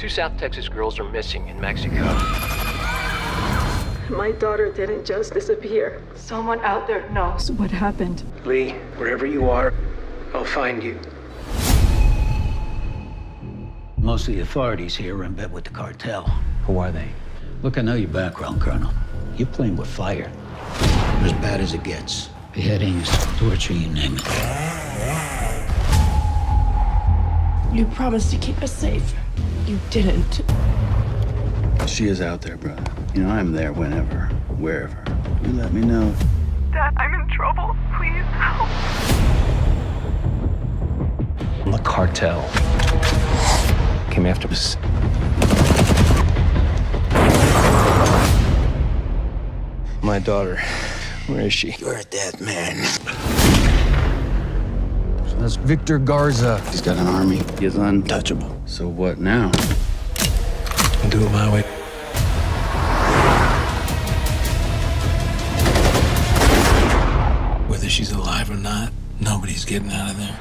Two South Texas girls are missing in Mexico. My daughter didn't just disappear. Someone out there knows what happened. Lee, wherever you are, I'll find you. Most of the authorities here are in bed with the cartel. Who are they? Look, I know your background, Colonel. You're playing with fire. You're as bad as it gets. Beheadings, torture, you name it. You promised to keep us safe. You didn't. She is out there, brother. You know, I'm there whenever, wherever. You let me know. Dad, I'm in trouble. Please help. The cartel came after us. My daughter, where is she? You're a dead man. So that's Victor Garza. He's got an army. He's untouchable. So what now? I'll do it my way. Whether she's alive or not, nobody's getting out of there.